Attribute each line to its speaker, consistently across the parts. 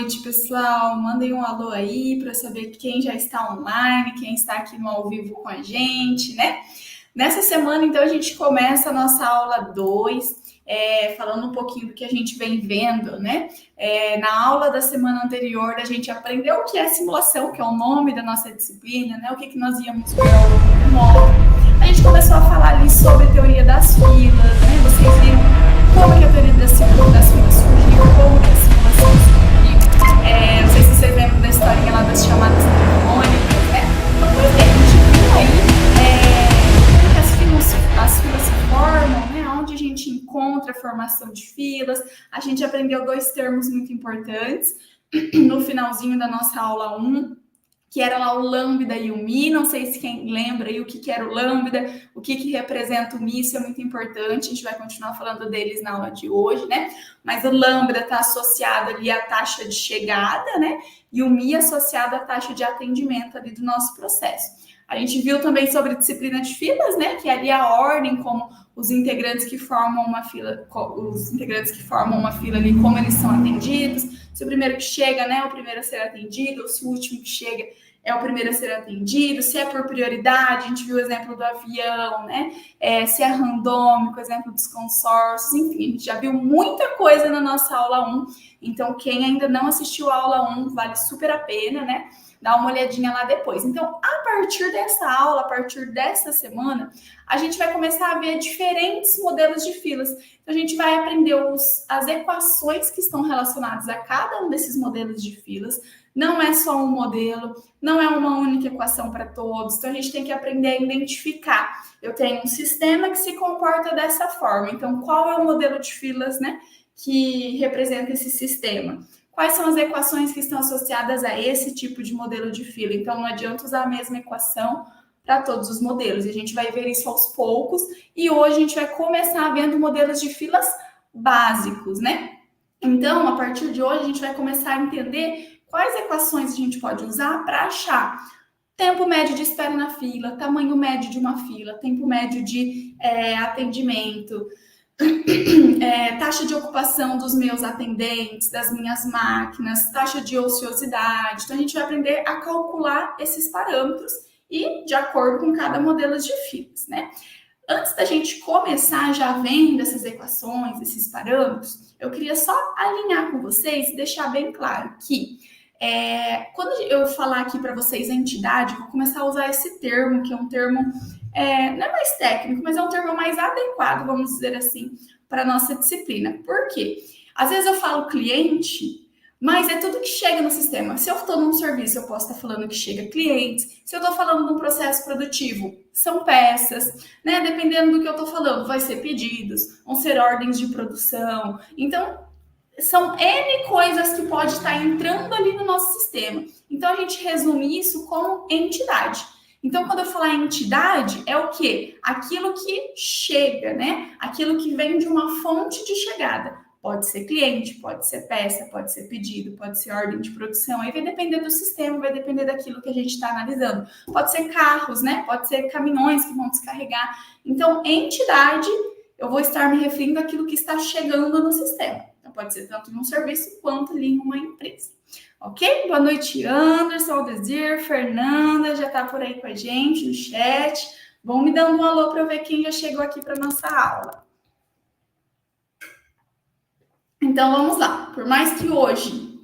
Speaker 1: noite, pessoal. Mandem um alô aí para saber quem já está online, quem está aqui no ao vivo com a gente, né? Nessa semana, então, a gente começa a nossa aula 2, falando um pouquinho do que a gente vem vendo, né? Na aula da semana anterior, a gente aprendeu o que é simulação, que é o nome da nossa disciplina, né? O que nós íamos ver ao longo do módulo. A gente começou a falar ali sobre a teoria das filas, né? Vocês viram como que a teoria das filas surgiu, como que a simulação surgiu. Não sei se vocês lembram da historinha lá das chamadas telefônicas, né? Pois é, a gente viu aí como que as filas se formam, né? Onde a gente encontra a formação de filas. A gente aprendeu 2 termos muito importantes no finalzinho da nossa aula 1, que era lá o lambda e o mi. Não sei se quem lembra aí o que era o lambda, o que representa o mi, isso é muito importante, a gente vai continuar falando deles na aula de hoje, né? Mas o lambda está associado ali à taxa de chegada, né? E o mi associado à taxa de atendimento ali do nosso processo. A gente viu também sobre disciplina de filas, né? Que é ali a ordem, como os integrantes que formam uma fila ali, como eles são atendidos. Se o primeiro que chega, né, é o primeiro a ser atendido, ou se o último que chega é o primeiro a ser atendido, se é por prioridade, a gente viu o exemplo do avião, né? Se é randômico, o exemplo dos consórcios, enfim, a gente já viu muita coisa na nossa aula 1, então quem ainda não assistiu a aula 1, vale super a pena, né? Dá uma olhadinha lá depois. Então, a partir dessa aula, a partir dessa semana, a gente vai começar a ver diferentes modelos de filas. Então, a gente vai aprender as equações que estão relacionadas a cada um desses modelos de filas. Não é só um modelo, não é uma única equação para todos. Então, a gente tem que aprender a identificar. Eu tenho um sistema que se comporta dessa forma. Então, qual é o modelo de filas, né, que representa esse sistema? Quais são as equações que estão associadas a esse tipo de modelo de fila? Então, não adianta usar a mesma equação para todos os modelos. A gente vai ver isso aos poucos. E hoje a gente vai começar vendo modelos de filas básicos, né? Então, a partir de hoje, a gente vai começar a entender quais equações a gente pode usar para achar tempo médio de espera na fila, tamanho médio de uma fila, tempo médio de atendimento, taxa de ocupação dos meus atendentes, das minhas máquinas, taxa de ociosidade. Então, a gente vai aprender a calcular esses parâmetros e de acordo com cada modelo de filas, né? Antes da gente começar já vendo essas equações, esses parâmetros, eu queria só alinhar com vocês e deixar bem claro que quando eu falar aqui para vocês a entidade, eu vou começar a usar esse termo, que é um termo não é mais técnico, mas é um termo mais adequado, vamos dizer assim, para a nossa disciplina. Por quê? Às vezes eu falo cliente, mas é tudo que chega no sistema. Se eu estou num serviço, eu posso estar falando que chega clientes. Se eu estou falando de um processo produtivo, são peças, né? Dependendo do que eu estou falando, vai ser pedidos, vão ser ordens de produção. Então, são N coisas que pode estar entrando ali no nosso sistema. Então, a gente resume isso como entidade. Então, quando eu falar entidade, é o quê? Aquilo que chega, né? Aquilo que vem de uma fonte de chegada. Pode ser cliente, pode ser peça, pode ser pedido, pode ser ordem de produção. Aí vai depender do sistema, vai depender daquilo que a gente está analisando. Pode ser carros, né? Pode ser caminhões que vão descarregar. Então, entidade, eu vou estar me referindo àquilo que está chegando no sistema. Então, pode ser tanto em um serviço quanto ali em uma empresa. Ok? Boa noite, Anderson, Aldesir, Fernanda, já está por aí com a gente no chat. Vão me dando um alô para eu ver quem já chegou aqui para nossa aula. Então, vamos lá. Por mais que hoje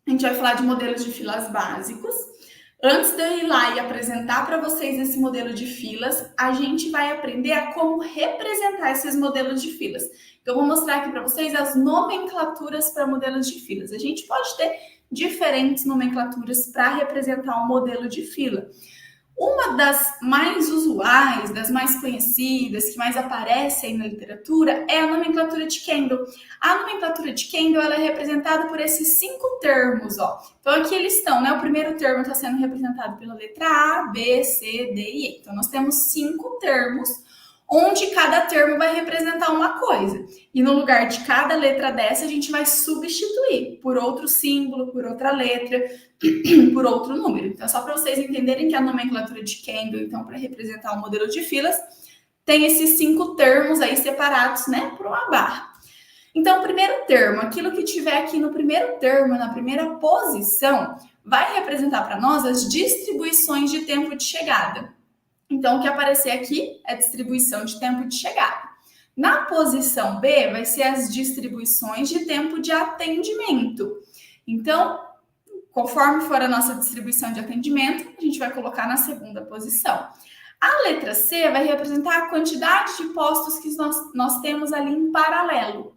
Speaker 1: a gente vai falar de modelos de filas básicos, antes de eu ir lá e apresentar para vocês esse modelo de filas, a gente vai aprender a como representar esses modelos de filas. Então, eu vou mostrar aqui para vocês as nomenclaturas para modelos de filas. A gente pode ter diferentes nomenclaturas para representar um modelo de fila. Uma das mais usuais, das mais conhecidas, que mais aparece aí na literatura, é a nomenclatura de Kendall. A nomenclatura de Kendall ela é representada por esses 5 termos, ó. Então, aqui eles estão, né? O primeiro termo está sendo representado pela letra A, B, C, D e E. Então, nós temos 5 termos, onde cada termo vai representar uma coisa. E no lugar de cada letra dessa, a gente vai substituir por outro símbolo, por outra letra, por outro número. Então, só para vocês entenderem que a nomenclatura de Kendall, então, para representar o modelo de filas, tem esses 5 termos aí separados, né, por uma barra. Então, o primeiro termo, aquilo que tiver aqui no primeiro termo, na primeira posição, vai representar para nós as distribuições de tempo de chegada. Então, o que aparecer aqui é distribuição de tempo de chegada. Na posição B, vai ser as distribuições de tempo de atendimento. Então, conforme for a nossa distribuição de atendimento, a gente vai colocar na segunda posição. A letra C vai representar a quantidade de postos que nós temos ali em paralelo.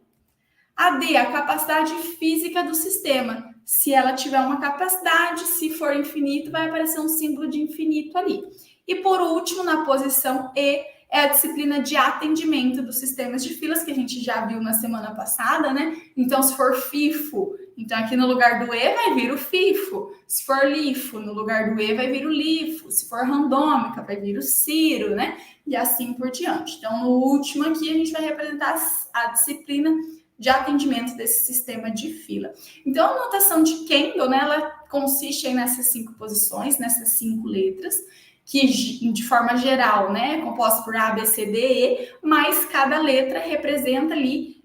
Speaker 1: A D, a capacidade física do sistema. Se ela tiver uma capacidade, se for infinito, vai aparecer um símbolo de infinito ali. E por último, na posição E, é a disciplina de atendimento dos sistemas de filas, que a gente já viu na semana passada, né? Então, se for FIFO, então aqui no lugar do E vai vir o FIFO. Se for LIFO, no lugar do E vai vir o LIFO. Se for randômica, vai vir o CIRO, né? E assim por diante. Então, no último aqui, a gente vai representar a disciplina de atendimento desse sistema de fila. Então, a notação de Kendall, né, ela consiste nessas 5 posições, nessas 5 letras, que de forma geral, né, é composta por A, B, C, D, E, mas cada letra representa ali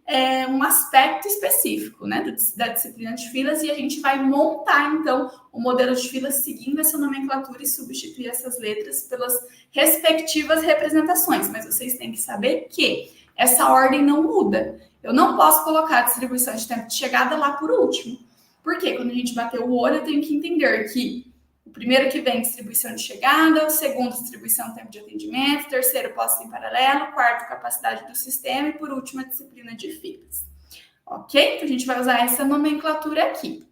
Speaker 1: um aspecto específico, né, da disciplina de filas, e a gente vai montar, então, o modelo de filas seguindo essa nomenclatura e substituir essas letras pelas respectivas representações. Mas vocês têm que saber que essa ordem não muda. Eu não posso colocar a distribuição de tempo de chegada lá por último. Porque quando a gente bater o olho, eu tenho que entender que o primeiro que vem distribuição de chegada, o segundo distribuição de tempo de atendimento, terceiro posto em paralelo, quarto capacidade do sistema e por último a disciplina de filas. Ok? Então a gente vai usar essa nomenclatura aqui.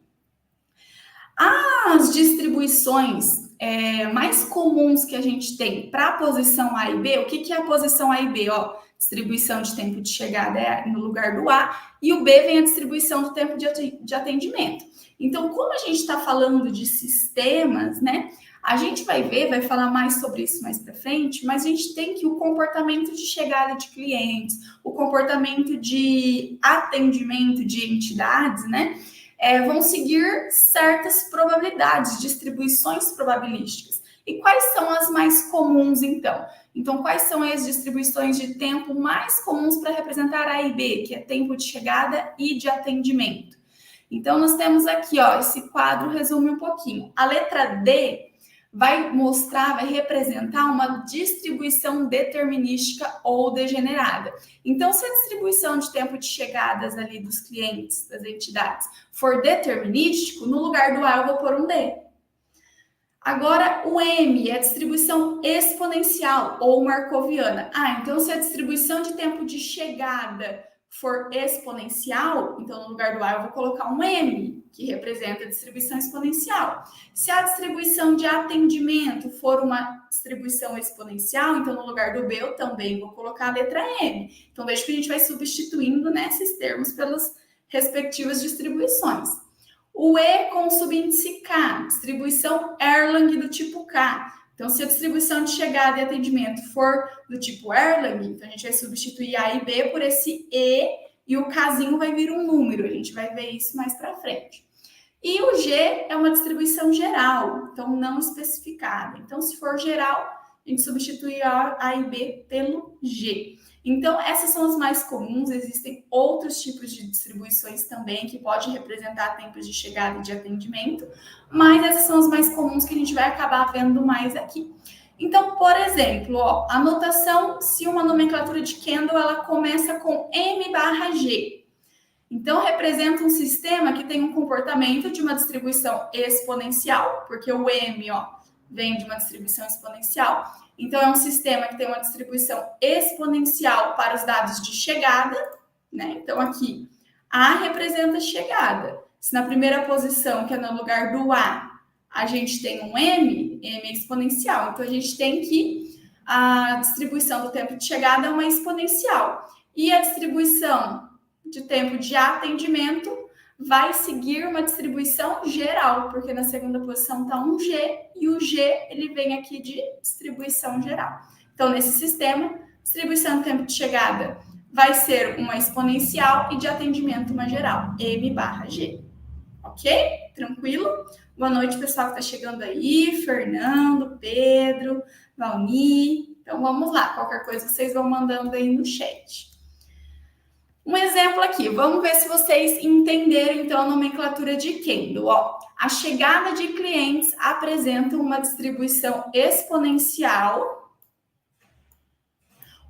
Speaker 1: As distribuições mais comuns que a gente tem para a posição A e B, o que é a posição A e B? Distribuição de tempo de chegada é no lugar do A, e o B vem a distribuição do tempo de atendimento. Então, como a gente está falando de sistemas, né? A gente vai falar mais sobre isso mais para frente, mas a gente tem que o comportamento de chegada de clientes, o comportamento de atendimento de entidades, né? Vão seguir certas probabilidades, distribuições probabilísticas. E quais são as mais comuns, então? Então, quais são as distribuições de tempo mais comuns para representar A e B, que é tempo de chegada e de atendimento? Então, nós temos aqui, esse quadro resume um pouquinho. A letra D vai representar uma distribuição determinística ou degenerada. Então, se a distribuição de tempo de chegadas ali dos clientes, das entidades, for determinístico, no lugar do A eu vou pôr um D. Agora, o M é a distribuição exponencial ou marcoviana. Então se a distribuição de tempo de chegada for exponencial, então no lugar do A eu vou colocar um M, que representa a distribuição exponencial. Se a distribuição de atendimento for uma distribuição exponencial, então no lugar do B eu também vou colocar a letra M. Então veja que a gente vai substituindo, né, esses termos pelas respectivas distribuições. O E com o subíndice K, distribuição Erlang do tipo K. Então, se a distribuição de chegada e atendimento for do tipo Erlang, então a gente vai substituir A e B por esse E o Kzinho vai vir um número. A gente vai ver isso mais para frente. E o G é uma distribuição geral, então não especificada. Então, se for geral, a gente substitui A e B pelo G. Então, essas são as mais comuns, existem outros tipos de distribuições também que podem representar tempos de chegada e de atendimento, mas essas são as mais comuns que a gente vai acabar vendo mais aqui. Então, por exemplo, a notação, se uma nomenclatura de Kendall, ela começa com M/G. Então, representa um sistema que tem um comportamento de uma distribuição exponencial, porque o M, vem de uma distribuição exponencial. Então, é um sistema que tem uma distribuição exponencial para os dados de chegada, né? Então, aqui, A representa chegada. Se na primeira posição, que é no lugar do a gente tem um M é exponencial. Então, a gente tem que a distribuição do tempo de chegada é uma exponencial. E a distribuição de tempo de atendimento vai seguir uma distribuição geral, porque na segunda posição está um G, e o G ele vem aqui de distribuição geral. Então, nesse sistema, distribuição do tempo de chegada vai ser uma exponencial e de atendimento uma geral, M/G. Ok? Tranquilo? Boa noite, pessoal que está chegando aí, Fernando, Pedro, Valni. Então, vamos lá. Qualquer coisa, vocês vão mandando aí no chat. Um exemplo aqui, vamos ver se vocês entenderam então a nomenclatura de Kendall. Ó, a chegada de clientes apresenta uma distribuição exponencial.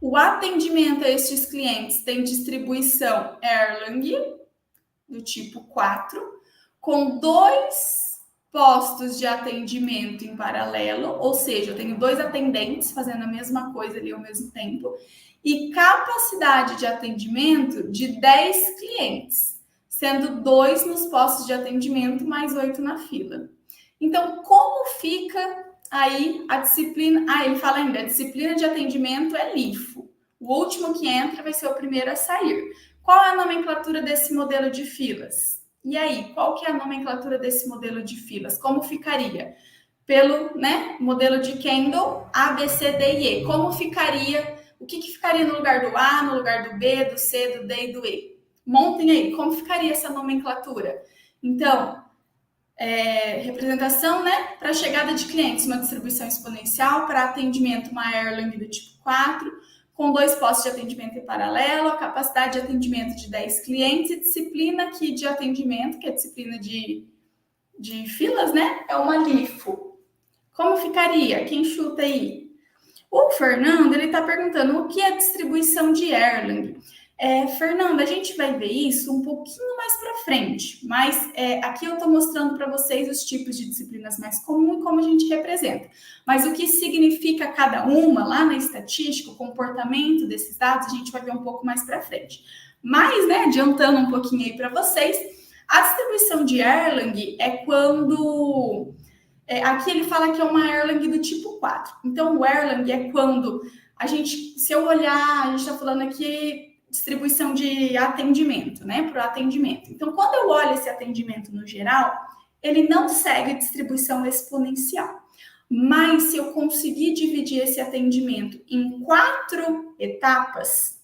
Speaker 1: O atendimento a estes clientes tem distribuição Erlang, do tipo 4, com 2 postos de atendimento em paralelo, ou seja, eu tenho 2 atendentes fazendo a mesma coisa ali ao mesmo tempo, e capacidade de atendimento de 10 clientes, sendo 2 nos postos de atendimento mais 8 na fila. Então, como fica aí a disciplina? Ah, ele fala ainda, a disciplina de atendimento é LIFO. O último que entra vai ser o primeiro a sair. Qual é a nomenclatura desse modelo de filas? E aí, qual que é a nomenclatura desse modelo de filas? Como ficaria? Pelo, né, modelo de Kendall, A, B, C, D e E. Como ficaria? O que ficaria no lugar do A, no lugar do B, do C, do D e do E? Montem aí, como ficaria essa nomenclatura? Então, representação, né, para chegada de clientes, uma distribuição exponencial, para atendimento, uma Erlang do tipo 4, com 2 postos de atendimento em paralelo, a capacidade de atendimento de 10 clientes e disciplina aqui de atendimento, que é a disciplina de filas, né? É uma LIFO. Como ficaria? Quem chuta aí? O Fernando, ele está perguntando o que é distribuição de Erlang. Fernando, a gente vai ver isso um pouquinho mais para frente, mas aqui eu estou mostrando para vocês os tipos de disciplinas mais comuns e como a gente representa. Mas o que significa cada uma lá na estatística, o comportamento desses dados, a gente vai ver um pouco mais para frente. Mas, né, adiantando um pouquinho aí para vocês, a distribuição de Erlang é quando... aqui ele fala que é uma Erlang do tipo 4. Então, o Erlang é quando a gente, se eu olhar, a gente está falando aqui distribuição de atendimento, né, para o atendimento. Então, quando eu olho esse atendimento no geral, ele não segue distribuição exponencial. Mas se eu conseguir dividir esse atendimento em 4 etapas,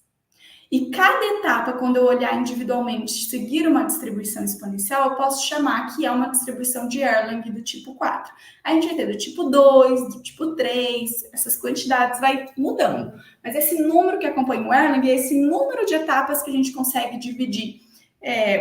Speaker 1: e cada etapa, quando eu olhar individualmente, seguir uma distribuição exponencial, eu posso chamar que é uma distribuição de Erlang do tipo 4. A gente vai ter do tipo 2, do tipo 3, essas quantidades vai mudando. Mas esse número que acompanha o Erlang é esse número de etapas que a gente consegue dividir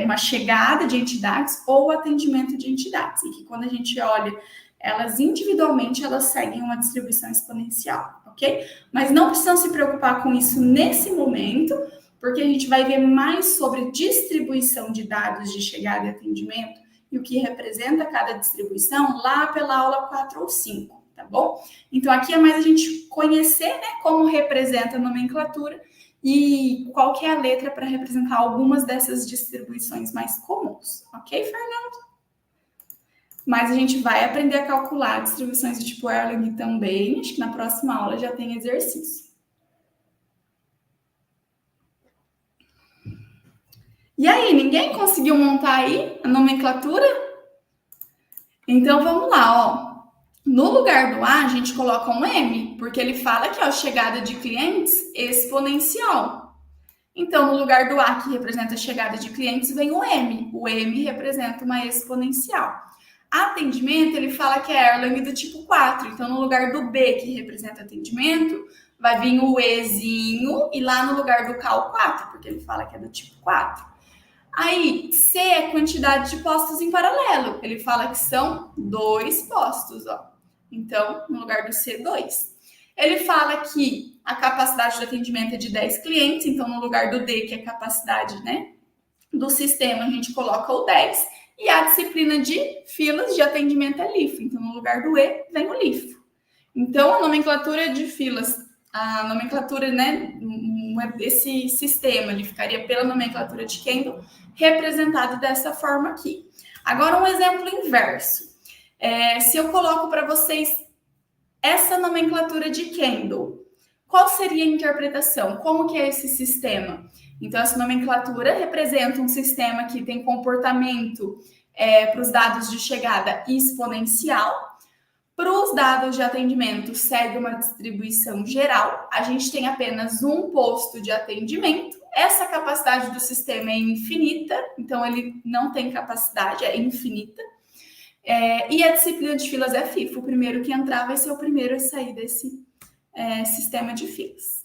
Speaker 1: uma chegada de entidades ou atendimento de entidades. E que quando a gente olha elas individualmente, elas seguem uma distribuição exponencial, ok? Mas não precisam se preocupar com isso nesse momento, porque a gente vai ver mais sobre distribuição de dados de chegada e atendimento e o que representa cada distribuição lá pela aula 4 ou 5, tá bom? Então, aqui é mais a gente conhecer, né, como representa a nomenclatura e qual que é a letra para representar algumas dessas distribuições mais comuns, ok, Fernando? Mas a gente vai aprender a calcular distribuições do tipo Erlang também. Acho que na próxima aula já tem exercício. E aí, ninguém conseguiu montar aí a nomenclatura? Então vamos lá, ó. No lugar do A, a gente coloca um M, porque ele fala que é a chegada de clientes exponencial. Então, no lugar do A, que representa a chegada de clientes, vem o M. O M representa uma exponencial. Atendimento, ele fala que é Erlang do tipo 4. Então, no lugar do B, que representa atendimento, vai vir o Ezinho e lá no lugar do K, o 4, porque ele fala que é do tipo 4. Aí, C é quantidade de postos em paralelo. Ele fala que são 2 postos, ó. Então, no lugar do C, 2. Ele fala que a capacidade de atendimento é de 10 clientes. Então, no lugar do D, que é a capacidade, né, do sistema, a gente coloca o 10. E a disciplina de filas de atendimento é LIFO. Então, no lugar do E, vem o LIFO. Então, a nomenclatura de filas, a nomenclatura, né, desse sistema, ele ficaria pela nomenclatura de Kendall, representado dessa forma aqui. Agora, um exemplo inverso. Se eu coloco para vocês essa nomenclatura de Kendall, qual seria a interpretação? Como que é esse sistema? Então, essa nomenclatura representa um sistema que tem comportamento para os dados de chegada exponencial. Para os dados de atendimento, segue uma distribuição geral. A gente tem apenas um posto de atendimento. Essa capacidade do sistema é infinita, então ele não tem capacidade, é infinita. E a disciplina de filas é FIFO. O primeiro que entrar vai ser o primeiro a sair desse sistema de filas.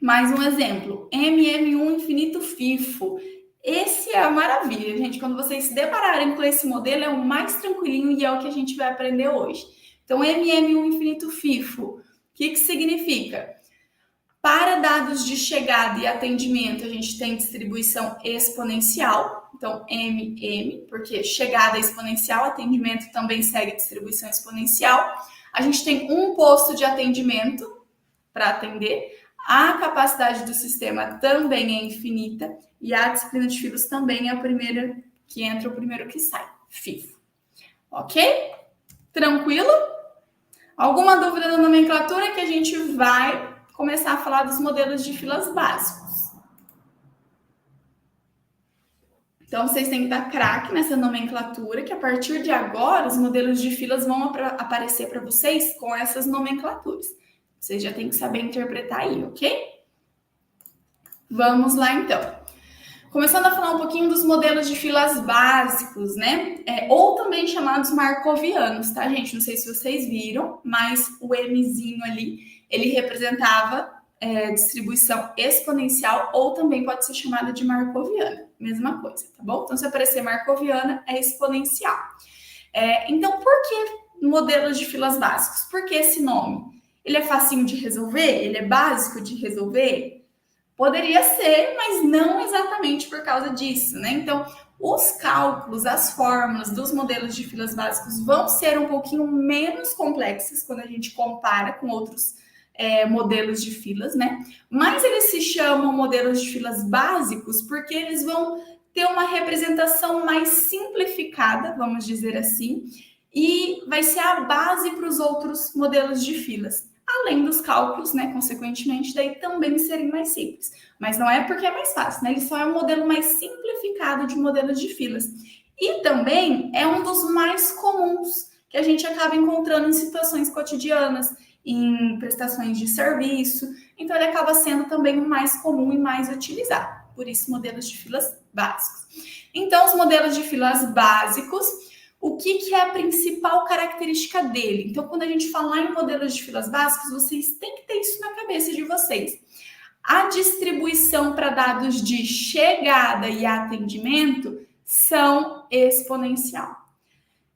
Speaker 1: Mais um exemplo, MM1 infinito FIFO. Esse é a maravilha, gente. Quando vocês se depararem com esse modelo, é o mais tranquilinho e é o que a gente vai aprender hoje. Então, MM1 infinito FIFO, o que significa? Para dados de chegada e atendimento, a gente tem distribuição exponencial. Então, MM, porque chegada é exponencial, atendimento também segue distribuição exponencial. A gente tem um posto de atendimento para atender. A capacidade do sistema também é infinita e a disciplina de filas também é a primeira que entra, o primeiro que sai. FIFO. Ok? Tranquilo? Alguma dúvida na nomenclatura que a gente vai começar a falar dos modelos de filas básicos. Então, vocês têm que dar craque nessa nomenclatura, que a partir de agora, os modelos de filas vão aparecer para vocês com essas nomenclaturas. Vocês já têm que saber interpretar aí, ok? Vamos lá, então. Começando a falar um pouquinho dos modelos de filas básicos, né? Ou também chamados marcovianos, tá, gente? Não sei se vocês viram, mas o Mzinho ali, ele representava distribuição exponencial ou também pode ser chamada de marcoviana. Mesma coisa, tá bom? Então, se aparecer marcoviana, é exponencial. Então, por que modelos de filas básicos? Por que esse nome? Ele é facinho de resolver? Ele é básico de resolver? Poderia ser, mas não exatamente por causa disso, né? Então, os cálculos, as fórmulas dos modelos de filas básicos vão ser um pouquinho menos complexos quando a gente compara com outros modelos de filas, né? Mas eles se chamam modelos de filas básicos porque eles vão ter uma representação mais simplificada, vamos dizer assim, e vai ser a base para os outros modelos de filas. Além dos cálculos, né, consequentemente, daí também serem mais simples. Mas não é porque é mais fácil, né? Ele só é um modelo mais simplificado de modelos de filas. E também é um dos mais comuns que a gente acaba encontrando em situações cotidianas, em prestações de serviço. Então, ele acaba sendo também o mais comum e mais utilizado. Por isso, modelos de filas básicos. Então, os modelos de filas básicos, o que é a principal característica dele? Então, quando a gente falar em modelos de filas básicos, vocês têm que ter isso na cabeça de vocês. A distribuição para dados de chegada e atendimento são exponencial.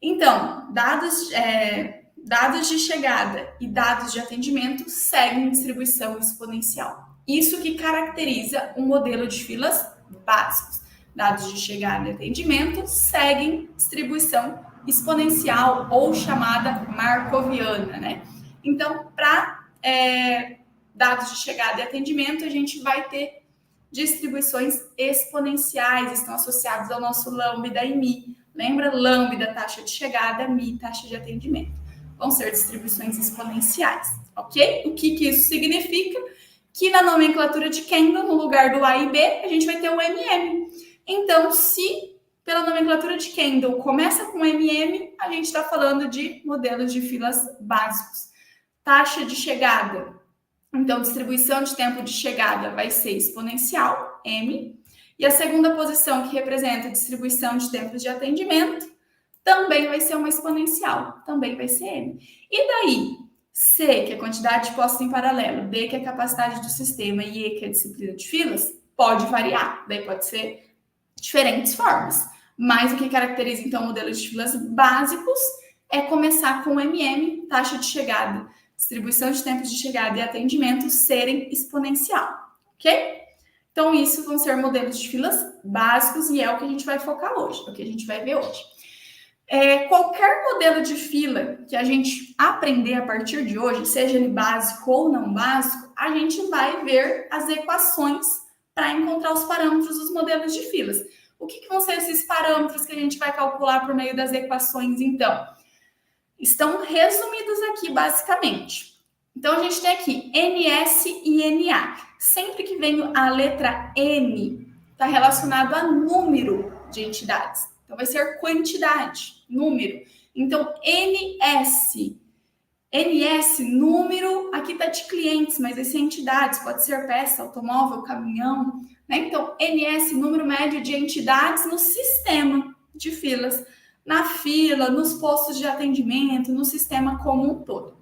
Speaker 1: Então, dados de chegada e dados de atendimento seguem distribuição exponencial. Isso que caracteriza um modelo de filas básicos. Dados de chegada e atendimento seguem distribuição exponencial ou chamada marcoviana, né? Então, para dados de chegada e atendimento, a gente vai ter distribuições exponenciais, estão associados ao nosso lambda e mi. Lembra? Lambda, taxa de chegada, mi, taxa de atendimento. Vão ser distribuições exponenciais, ok? O que isso significa? Que na nomenclatura de Kendall, no lugar do A e B, a gente vai ter o MM. Então, se pela nomenclatura de Kendall começa com MM, a gente está falando de modelos de filas básicos. Taxa de chegada. Então, distribuição de tempo de chegada vai ser exponencial, M. E a segunda posição, que representa a distribuição de tempos de atendimento, também vai ser uma exponencial, também vai ser M. E daí, C, que é a quantidade de postos em paralelo, D, que é a capacidade do sistema, e E, que é a disciplina de filas, pode variar, daí pode ser diferentes formas. Mas o que caracteriza, então, modelos de filas básicos é começar com MM, taxa de chegada, distribuição de tempos de chegada e atendimento serem exponencial, ok? Então, isso vão ser modelos de filas básicos e é o que a gente vai focar hoje, é o que a gente vai ver hoje. Qualquer modelo de fila que a gente aprender a partir de hoje, seja ele básico ou não básico, a gente vai ver as equações para encontrar os parâmetros dos modelos de filas. O que vão ser esses parâmetros que a gente vai calcular por meio das equações, então? Estão resumidos aqui, basicamente. Então, a gente tem aqui NS e NA. Sempre que vem a letra N, está relacionado a número de entidades. Então, vai ser quantidade, número. Então, NS, número, aqui está de clientes, mas vai ser entidades, pode ser peça, automóvel, caminhão, né? Então, NS, número médio de entidades no sistema de filas, na fila, nos postos de atendimento, no sistema como um todo.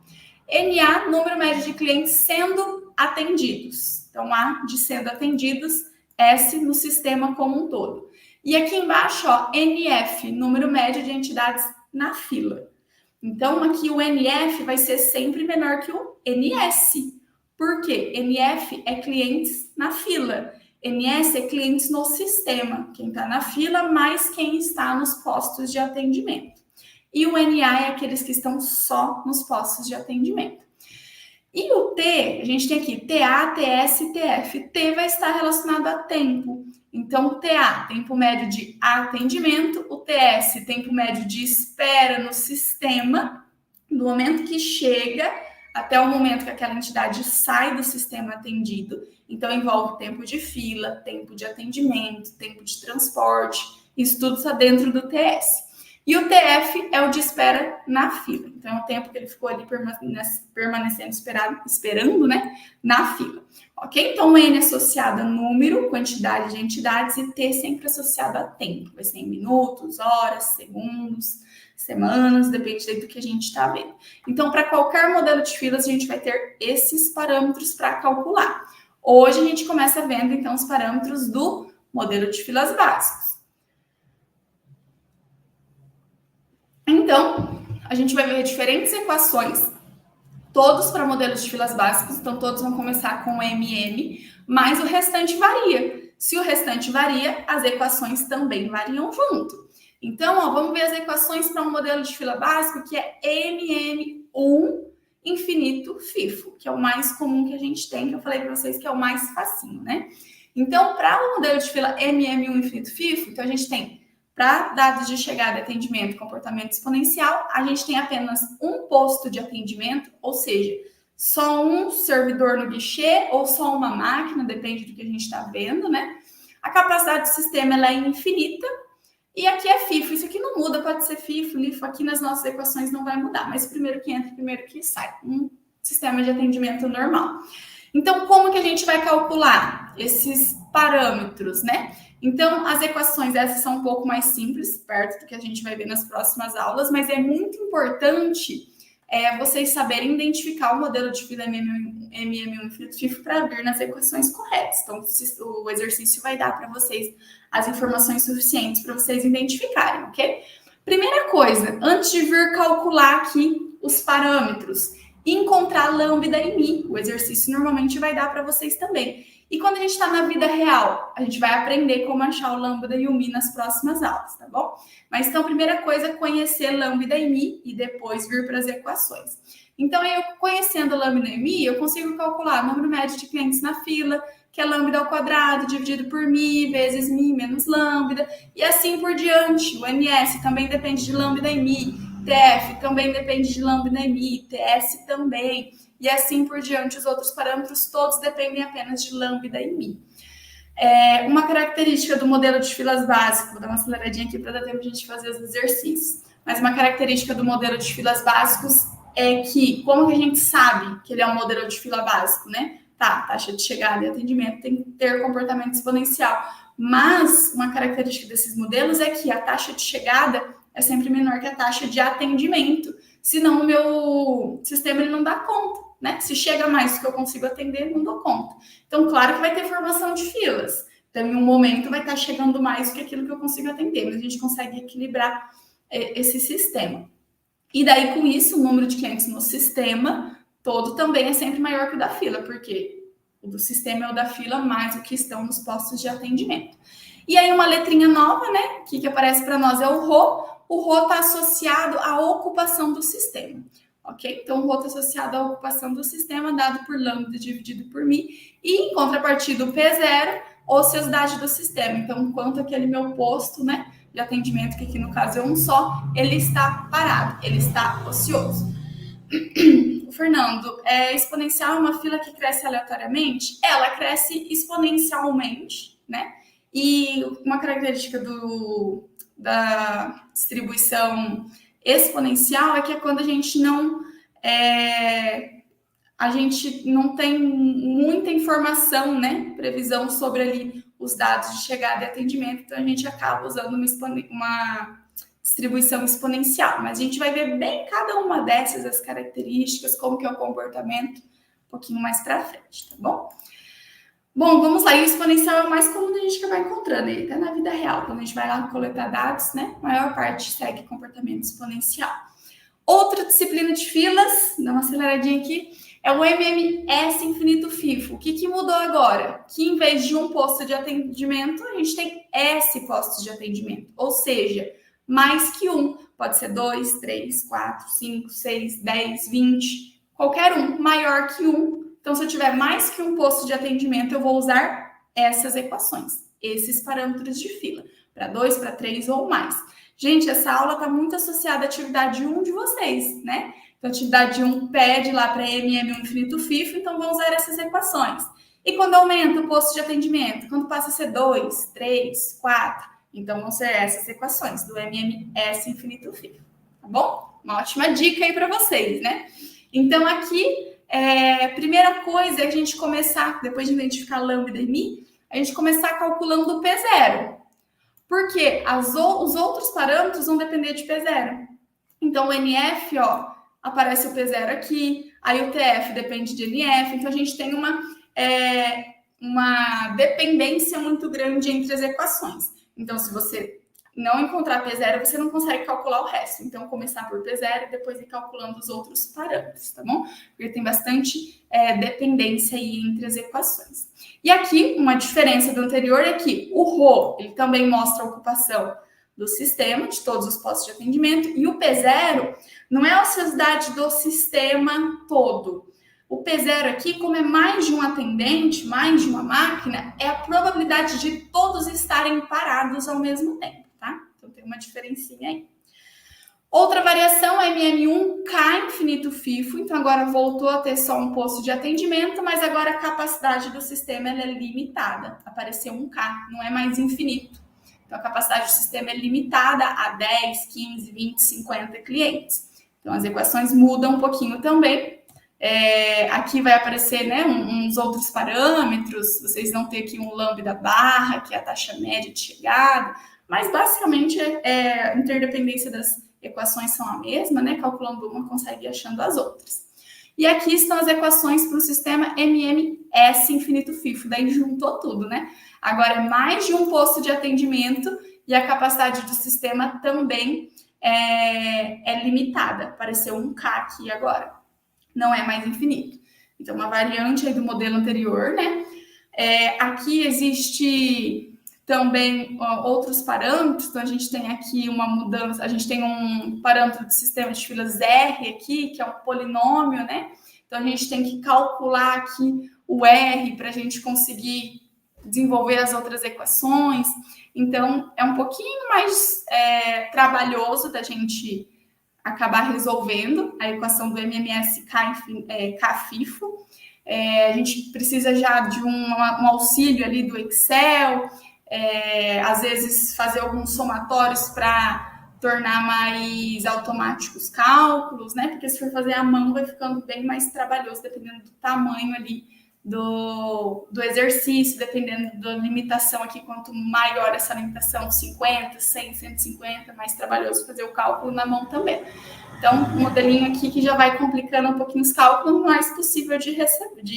Speaker 1: NA, número médio de clientes sendo atendidos. Então, A de sendo atendidos, S no sistema como um todo. E aqui embaixo, ó, NF, número médio de entidades na fila. Então, aqui o NF vai ser sempre menor que o NS. Por quê? NF é clientes na fila. NS é clientes no sistema. Quem está na fila mais quem está nos postos de atendimento. E o NA é aqueles que estão só nos postos de atendimento. E o T, a gente tem aqui TA, TS e TF. T vai estar relacionado a tempo. Então, o TA, tempo médio de atendimento. O TS, tempo médio de espera no sistema. Do momento que chega até o momento que aquela entidade sai do sistema atendido. Então, envolve tempo de fila, tempo de atendimento, tempo de transporte. Isso tudo está dentro do TS. E o TF é o de espera na fila. Então, é o tempo que ele ficou ali permanecendo esperando, né, na fila. Ok? Então, N associado a número, quantidade de entidades, e T sempre associado a tempo. Vai ser em minutos, horas, segundos, semanas, depende do que a gente está vendo. Então, para qualquer modelo de filas, a gente vai ter esses parâmetros para calcular. Hoje, a gente começa vendo, então, os parâmetros do modelo de filas básicos. Então, a gente vai ver diferentes equações, todos para modelos de filas básicos, então todos vão começar com MM, mas o restante varia. Se o restante varia, as equações também variam junto. Então, ó, vamos ver as equações para um modelo de fila básico que é MM1 infinito FIFO, que é o mais comum que a gente tem, que eu falei para vocês que é o mais facinho, né? Então, para o modelo de fila MM1 infinito FIFO, então a gente tem para dados de chegada e atendimento, comportamento exponencial, a gente tem apenas um posto de atendimento, ou seja, só um servidor no guichê ou só uma máquina, depende do que a gente está vendo, né? A capacidade do sistema ela é infinita e aqui é FIFO. Isso aqui não muda, pode ser FIFO, LIFO, aqui nas nossas equações não vai mudar, mas primeiro que entra, primeiro que sai. Um sistema de atendimento normal. Então, como que a gente vai calcular esses parâmetros, né? Então, as equações, essas são um pouco mais simples, perto do que a gente vai ver nas próximas aulas, mas é muito importante vocês saberem identificar o modelo de fila MM1 infinito FIFO para vir nas equações corretas. Então, o exercício vai dar para vocês as informações suficientes para vocês identificarem, ok? Primeira coisa, antes de vir calcular aqui os parâmetros, encontrar lambda e mi. O exercício normalmente vai dar para vocês também. E quando a gente está na vida real, a gente vai aprender como achar o lambda e o mi nas próximas aulas, tá bom? Mas então, primeira coisa, conhecer lambda e mi e depois vir para as equações. Então, eu conhecendo lambda e mi, eu consigo calcular o número médio de clientes na fila, que é lambda ao quadrado dividido por mi vezes mi menos lambda, e assim por diante. O MS também depende de lambda e mi, TF também depende de lambda e mi, TS também. E assim por diante, os outros parâmetros todos dependem apenas de lambda e mi. Uma característica do modelo de filas básico, vou dar uma aceleradinha aqui para dar tempo de a gente fazer os exercícios, mas uma característica do modelo de filas básicos é que, como que a gente sabe que ele é um modelo de fila básico, né? Tá, taxa de chegada e atendimento tem que ter comportamento exponencial, mas uma característica desses modelos é que a taxa de chegada é sempre menor que a taxa de atendimento, senão o meu sistema ele não dá conta. Né? Se chega mais do que eu consigo atender, não dou conta. Então, claro que vai ter formação de filas. Então, em um momento vai estar chegando mais do que aquilo que eu consigo atender, mas a gente consegue equilibrar esse sistema. E daí, com isso, o número de clientes no sistema todo também é sempre maior que o da fila, porque o do sistema é o da fila mais o que estão nos postos de atendimento. E aí, uma letrinha nova, né, que aparece para nós é o Rho. O Rho está associado à ocupação do sistema. Ok? Então, o Rho está associado à ocupação do sistema, dado por lambda dividido por mi, e em contrapartida, o P0, ociosidade do sistema. Então, quanto aquele meu posto, né, de atendimento, que aqui no caso é um só, ele está parado, ele está ocioso. Fernando, exponencial é uma fila que cresce aleatoriamente? Ela cresce exponencialmente, né? E uma característica da distribuição exponencial é que é quando a gente não tem muita informação, né, previsão sobre ali os dados de chegada e atendimento, então a gente acaba usando uma distribuição exponencial, mas a gente vai ver bem cada uma dessas, as características, como que é o comportamento, um pouquinho mais para frente, tá bom? Bom, vamos lá. E o exponencial é o mais comum da gente acabar encontrando, ele até na vida real. Quando a gente vai lá coletar dados, né? A maior parte segue comportamento exponencial. Outra disciplina de filas, dá uma aceleradinha aqui, é o MMS infinito FIFO. O que mudou agora? Que em vez de um posto de atendimento, a gente tem S postos de atendimento. Ou seja, mais que um. Pode ser 2, 3, 4, 5, 6, 10, 20. Qualquer um maior que um. Então, se eu tiver mais que um posto de atendimento, eu vou usar essas equações, esses parâmetros de fila, para 2, para 3 ou mais. Gente, essa aula está muito associada à atividade 1 de vocês, né? Então, a atividade 1 pede lá para MM1 infinito FIFO, então vão usar essas equações. E quando aumenta o posto de atendimento? Quando passa a ser 2, 3, 4, então vão ser essas equações do MMS infinito FIFO, tá bom? Uma ótima dica aí para vocês, né? Então, aqui, primeira coisa é a gente começar, depois de identificar lambda e mi, a gente começar calculando o P0. Porque os outros parâmetros vão depender de P0. Então, o NF, ó, aparece o P0 aqui, aí o TF depende de NF, então a gente tem uma dependência muito grande entre as equações. Então, se você não encontrar P0, você não consegue calcular o resto. Então, começar por P0 e depois ir calculando os outros parâmetros, tá bom? Porque tem bastante dependência aí entre as equações. E aqui, uma diferença do anterior é que o Rho, ele também mostra a ocupação do sistema, de todos os postos de atendimento, e o P0 não é a ociosidade do sistema todo. O P0 aqui, como é mais de um atendente, mais de uma máquina, é a probabilidade de todos estarem parados ao mesmo tempo, tá? Então tem uma diferencinha aí. Outra variação é MM1K infinito FIFO, então agora voltou a ter só um posto de atendimento, mas agora a capacidade do sistema é limitada, apareceu 1K, não é mais infinito. Então a capacidade do sistema é limitada a 10, 15, 20, 50 clientes. Então as equações mudam um pouquinho também. Aqui vai aparecer, né, uns outros parâmetros, vocês vão ter aqui um lambda barra, que é a taxa média de chegada, mas basicamente a interdependência das equações são a mesma, né? Calculando uma, consegue ir achando as outras. E aqui estão as equações para o sistema MMS infinito FIFO, daí juntou tudo, né? Agora é mais de um posto de atendimento e a capacidade do sistema também é limitada. Apareceu 1K aqui agora, não é mais infinito. Então, uma variante aí do modelo anterior, né? Aqui existe também outros parâmetros, então a gente tem aqui uma mudança, a gente tem um parâmetro de sistema de filas R aqui, que é um polinômio, né? Então a gente tem que calcular aqui o R para a gente conseguir desenvolver as outras equações. Então é um pouquinho mais trabalhoso da gente acabar resolvendo a equação do MMS K-FIFO. A gente precisa já de um auxílio ali do Excel, às vezes fazer alguns somatórios para tornar mais automáticos os cálculos, né? Porque se for fazer à mão vai ficando bem mais trabalhoso, dependendo do tamanho ali do exercício, dependendo da limitação aqui, quanto maior essa limitação, 50, 100, 150, mais trabalhoso fazer o cálculo na mão também. Então, um modelinho aqui que já vai complicando um pouquinho os cálculos, mas possível de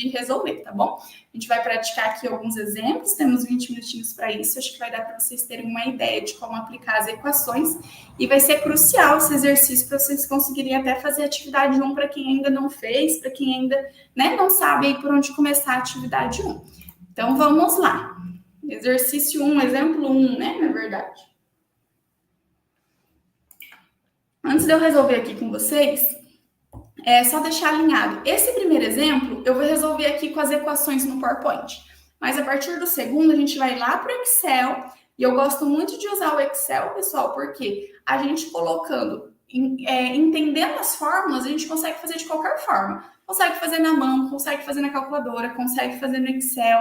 Speaker 1: resolver, tá bom? A gente vai praticar aqui alguns exemplos, temos 20 minutinhos para isso, acho que vai dar para vocês terem uma ideia de como aplicar as equações, e vai ser crucial esse exercício para vocês conseguirem até fazer atividade 1 para quem ainda não fez, para quem ainda não sabe aí por onde começar a atividade 1. Então, vamos lá. Exercício 1, exemplo 1, né, na verdade. Antes de eu resolver aqui com vocês, é só deixar alinhado. Esse primeiro exemplo, eu vou resolver aqui com as equações no PowerPoint. Mas a partir do segundo, a gente vai lá para o Excel. E eu gosto muito de usar o Excel, pessoal, porque a gente colocando, entendendo as fórmulas, a gente consegue fazer de qualquer forma. Consegue fazer na mão, consegue fazer na calculadora, consegue fazer no Excel.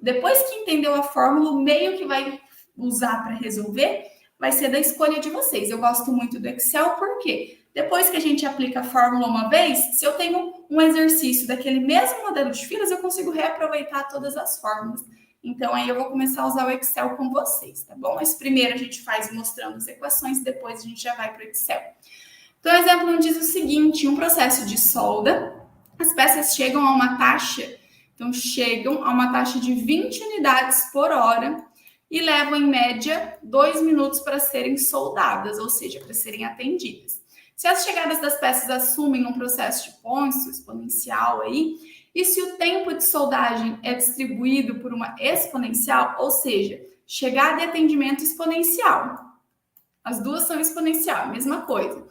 Speaker 1: Depois que entendeu a fórmula, o meio que vai usar para resolver vai ser da escolha de vocês. Eu gosto muito do Excel, porque depois que a gente aplica a fórmula uma vez, se eu tenho um exercício daquele mesmo modelo de filas, eu consigo reaproveitar todas as fórmulas. Então, aí eu vou começar a usar o Excel com vocês, tá bom? Mas primeiro a gente faz mostrando as equações, depois a gente já vai para o Excel. Então, o exemplo diz o seguinte, um processo de solda, as peças chegam a uma taxa, Então, chegam a uma taxa de 20 unidades por hora e levam, em média, 2 minutos para serem soldadas, ou seja, para serem atendidas. Se as chegadas das peças assumem um processo de Ponce exponencial aí, e se o tempo de soldagem é distribuído por uma exponencial, ou seja, chegada e atendimento exponencial. As duas são exponencial, mesma coisa.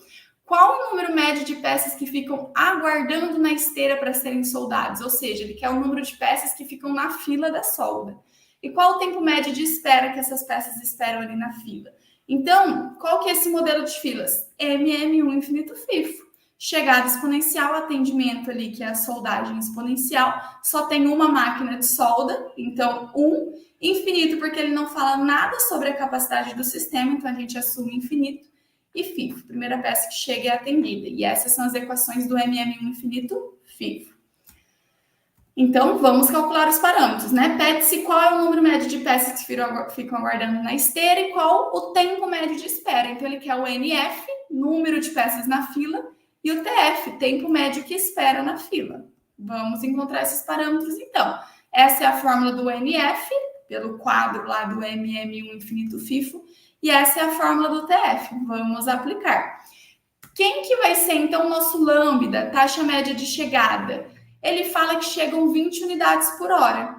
Speaker 1: Qual o número médio de peças que ficam aguardando na esteira para serem soldadas? Ou seja, ele quer o número de peças que ficam na fila da solda. E qual o tempo médio de espera que essas peças esperam ali na fila? Então, qual que é esse modelo de filas? MM1 infinito FIFO. Chegada exponencial, atendimento ali, que é a soldagem exponencial, só tem uma máquina de solda, então 1, infinito, porque ele não fala nada sobre a capacidade do sistema, então a gente assume infinito, e FIFO, primeira peça que chega é atendida. E essas são as equações do MM1 infinito FIFO. Então, vamos calcular os parâmetros, né? Pede-se qual é o número médio de peças que ficam aguardando na esteira e qual o tempo médio de espera. Então, ele quer o NF, número de peças na fila, e o TF, tempo médio que espera na fila. Vamos encontrar esses parâmetros, então. Essa é a fórmula do NF, pelo quadro lá do MM1 infinito FIFO, e essa é a fórmula do TF. Vamos aplicar. Quem que vai ser, então, o nosso lambda, taxa média de chegada? Ele fala que chegam 20 unidades por hora.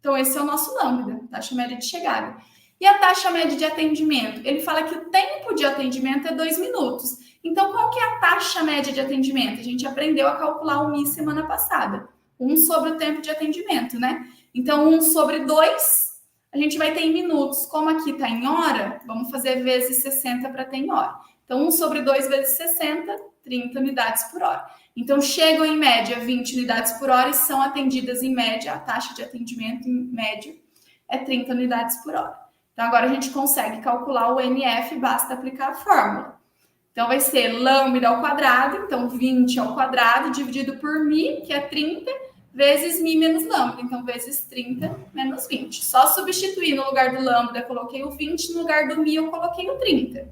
Speaker 1: Então, esse é o nosso lambda, taxa média de chegada. E a taxa média de atendimento? Ele fala que o tempo de atendimento é 2 minutos. Então, qual que é a taxa média de atendimento? A gente aprendeu a calcular o MI semana passada. 1 sobre o tempo de atendimento, né? Então, 1 sobre 2, a gente vai ter em minutos. Como aqui está em hora, vamos fazer vezes 60 para ter em hora. Então, 1 sobre 2 vezes 60, 30 unidades por hora. Então, chegam em média 20 unidades por hora e são atendidas em média, a taxa de atendimento em média é 30 unidades por hora. Então, agora a gente consegue calcular o NF, basta aplicar a fórmula. Então, vai ser lambda ao quadrado, então 20 ao quadrado, dividido por mi, que é 30, vezes mi menos lambda, então vezes 30 menos 20. Só substituir no lugar do lambda, eu coloquei o 20, no lugar do mi, eu coloquei o 30.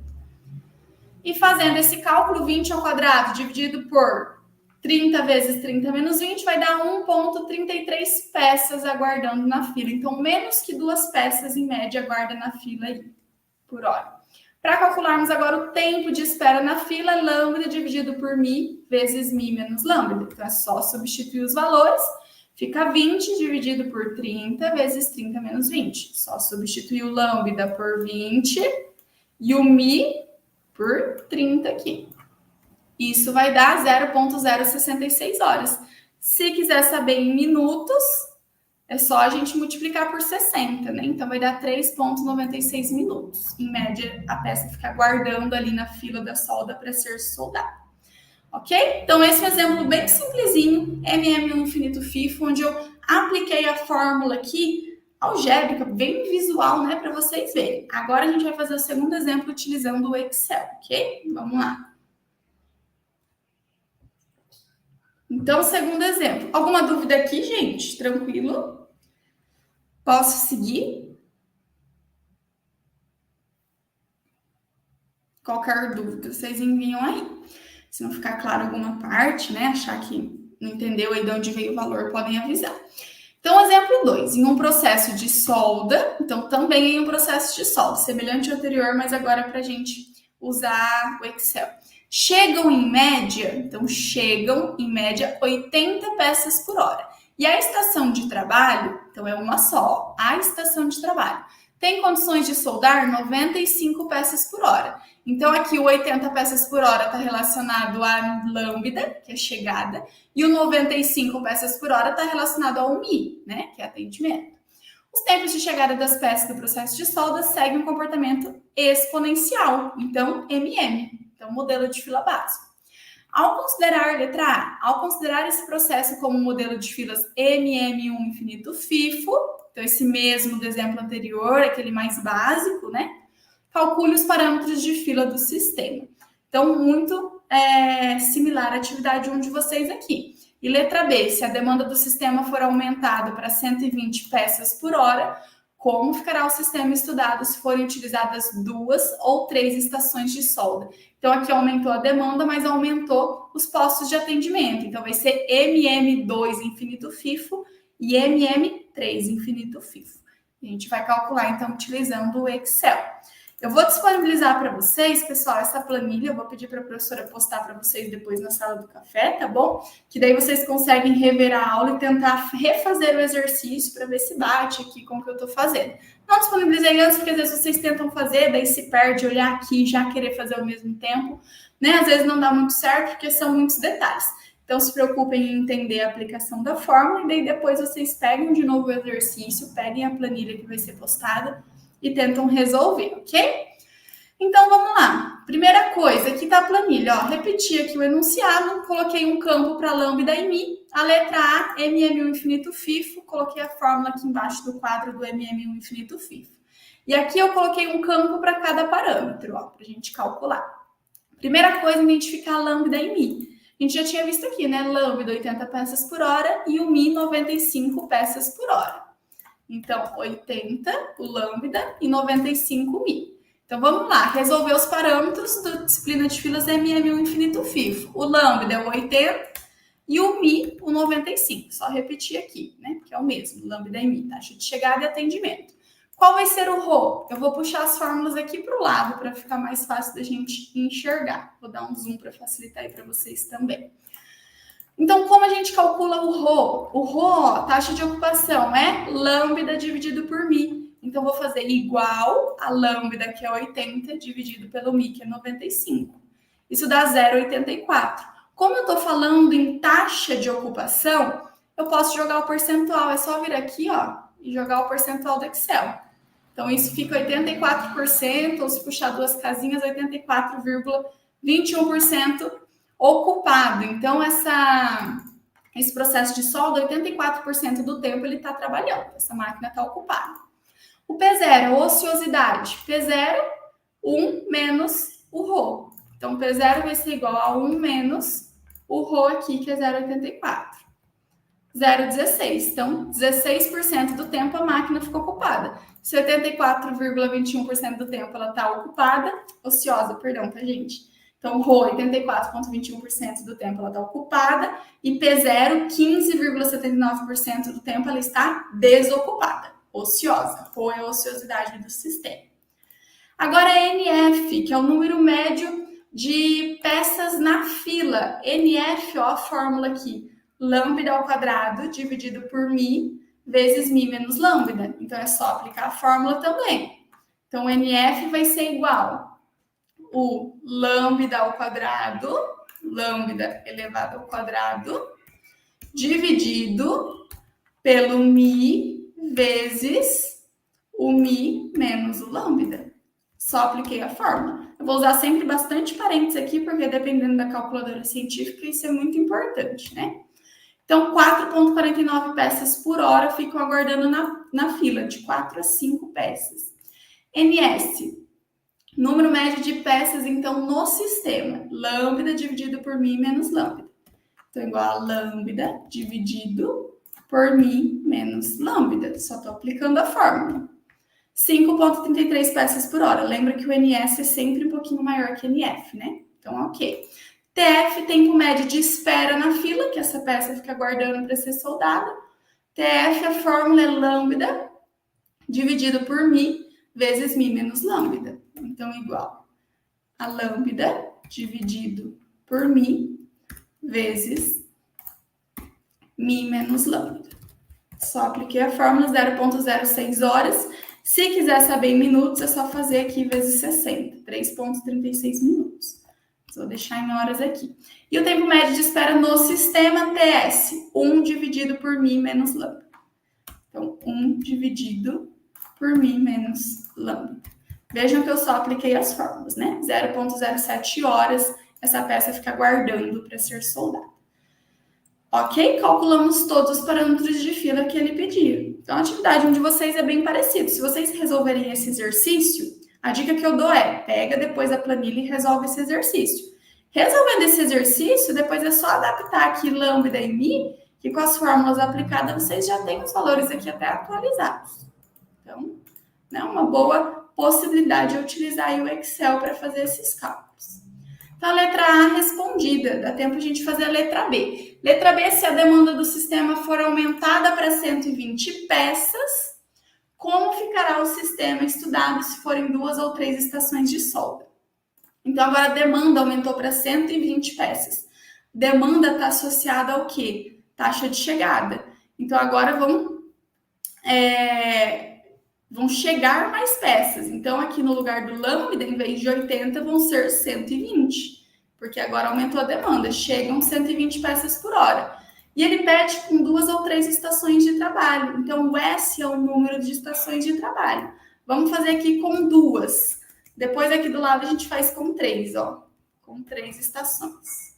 Speaker 1: E fazendo esse cálculo, 20 ao quadrado dividido por 30 vezes 30 menos 20 vai dar 1,33 peças aguardando na fila. Então, menos que 2 peças, em média, aguarda na fila aí, por hora. Para calcularmos agora o tempo de espera na fila, lambda dividido por mi vezes mi menos lambda. Então, é só substituir os valores. Fica 20 dividido por 30 vezes 30 menos 20. Só substituir o lambda por 20 e o mi por 30 aqui. Isso vai dar 0,066 horas. Se quiser saber em minutos, é só a gente multiplicar por 60, né? Então, vai dar 3,96 minutos. Em média, a peça fica aguardando ali na fila da solda para ser soldada. Ok? Então, esse é um exemplo bem simplesinho, MM1 infinito FIFO, onde eu apliquei a fórmula aqui, algébrica, bem visual, né? Para vocês verem. Agora, a gente vai fazer o segundo exemplo utilizando o Excel, ok? Vamos lá. Então, segundo exemplo. Alguma dúvida aqui, gente? Tranquilo? Posso seguir? Qualquer dúvida, vocês enviam aí. Se não ficar claro alguma parte, né? Achar que não entendeu aí de onde veio o valor, podem avisar. Então, exemplo 2. Em um processo de solda, então também em um processo de solda, semelhante ao anterior, mas agora para a gente usar o Excel. Chegam em média, então chegam em média 80 peças por hora. E a estação de trabalho, então é uma só, a estação de trabalho, tem condições de soldar 95 peças por hora. Então aqui o 80 peças por hora está relacionado à lambda, que é chegada, e o 95 peças por hora está relacionado ao mi, né, que é atendimento. Os tempos de chegada das peças do processo de solda seguem um comportamento exponencial, então MM. Então, modelo de fila básico. Ao considerar, letra A, ao considerar esse processo como modelo de filas MM1 infinito FIFO, então esse mesmo do exemplo anterior, aquele mais básico, né? Calcule os parâmetros de fila do sistema. Então, muito similar à atividade 1 de vocês aqui. E letra B, se a demanda do sistema for aumentada para 120 peças por hora, como ficará o sistema estudado se forem utilizadas 2 ou 3 estações de solda? Então, aqui aumentou a demanda, mas aumentou os postos de atendimento. Então, vai ser MM2 infinito FIFO e MM3, infinito FIFO. A gente vai calcular, então, utilizando o Excel. Eu vou disponibilizar para vocês, pessoal, essa planilha. Eu vou pedir para a professora postar para vocês depois na sala do café, tá bom? Que daí vocês conseguem rever a aula e tentar refazer o exercício para ver se bate aqui com o que eu estou fazendo. Não disponibilizei antes, porque às vezes vocês tentam fazer, daí se perde olhar aqui e já querer fazer ao mesmo tempo, né? Às vezes não dá muito certo, porque são muitos detalhes. Então, se preocupem em entender a aplicação da fórmula, e daí depois vocês pegam de novo o exercício, peguem a planilha que vai ser postada e tentam resolver, ok? Então, vamos lá. Primeira coisa, aqui está a planilha, ó. Repeti aqui o enunciado, coloquei um campo para lambda e mi. A letra A, MM1 infinito FIFO, coloquei a fórmula aqui embaixo do quadro do MM1 infinito FIFO. E aqui eu coloquei um campo para cada parâmetro, ó, para a gente calcular. Primeira coisa, identificar lambda e mi. A gente já tinha visto aqui, né? Lambda 80 peças por hora e o mi 95 peças por hora. Então, 80 o lambda e 95 mi. Então, vamos lá, resolver os parâmetros da disciplina de filas MM1 infinito FIFO. O lambda é o 80 e o mi o 95. Só repetir aqui, né? Porque é o mesmo, lambda e mi, taxa de chegada e atendimento. Qual vai ser o ρ? Eu vou puxar as fórmulas aqui para o lado para ficar mais fácil da gente enxergar. Vou dar um zoom para facilitar aí para vocês também. Então, como a gente calcula o ρ? O ρ, taxa de ocupação, é lambda dividido por mi. Então, vou fazer igual a lambda, que é 80, dividido pelo mi, que é 95. Isso dá 0,84. Como eu estou falando em taxa de ocupação, eu posso jogar o percentual. É só vir aqui, ó, e jogar o percentual do Excel. Então, isso fica 84%, ou se puxar duas casinhas, 84,21% ocupado. Então, esse processo de solda, 84% do tempo ele está trabalhando. Essa máquina está ocupada. O P0, ociosidade. P0, 1 menos o ρ. Então, P0 vai ser igual a 1 menos o ρ aqui, que é 0,84. 0,16. Então, 16% do tempo a máquina ficou ocupada. 74,21% do tempo ela está ocupada, ociosa, perdão, tá, gente? Então, ρ, 84,21% do tempo ela está ocupada e P0, 15,79% do tempo ela está desocupada, ociosa. Ρ é a ociosidade do sistema. Agora, NF, que é o número médio de peças na fila. NF, ó, a fórmula aqui. Lambda ao quadrado dividido por mi vezes mi menos lambda. Então, é só aplicar a fórmula também. Então, NF vai ser igual o lambda ao quadrado, lambda elevado ao quadrado, dividido pelo mi vezes o mi menos o lambda. Só apliquei a fórmula. Eu vou usar sempre bastante parênteses aqui, porque dependendo da calculadora científica, isso é muito importante, né? Então, 4,49 peças por hora ficam aguardando na fila, de 4 a 5 peças. NS, número médio de peças, então, no sistema. Lambda dividido por mi menos lambda. Então, igual a lambda dividido por mi menos lambda. Só estou aplicando a fórmula. 5,33 peças por hora. Lembra que o NS é sempre um pouquinho maior que NF, né? Então, ok. TF, tempo médio de espera na fila, que essa peça fica aguardando para ser soldada. TF, a fórmula é lambda dividido por mi vezes mi menos lambda. Então, igual a lambda dividido por mi vezes mi menos lambda. Só apliquei a fórmula, 0,06 horas. Se quiser saber em minutos, é só fazer aqui vezes 60, 3,36 minutos. Vou deixar em horas aqui. E o tempo médio de espera no sistema TS, 1 dividido por mi menos lambda. Então, 1 dividido por mi menos lambda. Vejam que eu só apliquei as fórmulas, né? 0,07 horas, essa peça fica aguardando para ser soldada. Ok? Calculamos todos os parâmetros de fila que ele pediu. Então, a atividade de vocês é bem parecida. Se vocês resolverem esse exercício, a dica que eu dou é, pega depois a planilha e resolve esse exercício. Resolvendo esse exercício, depois é só adaptar aqui lambda e mi, que com as fórmulas aplicadas vocês já têm os valores aqui até atualizados. Então, né, uma boa possibilidade de utilizar aí o Excel para fazer esses cálculos. Então, a letra A respondida, dá tempo a gente fazer a letra B. Letra B, se a demanda do sistema for aumentada para 120 peças, como ficará o sistema estudado se forem 2 ou 3 estações de solda? Então, agora a demanda aumentou para 120 peças. Demanda está associada ao quê? Taxa de chegada. Então, agora vão chegar mais peças. Então, aqui no lugar do lambda, em vez de 80, vão ser 120. Porque agora aumentou a demanda. Chegam 120 peças por hora. E ele pede com 2 ou 3 estações de trabalho. Então, o S é o número de estações de trabalho. Vamos fazer aqui com 2. Depois, aqui do lado, a gente faz com 3, ó. Com 3 estações.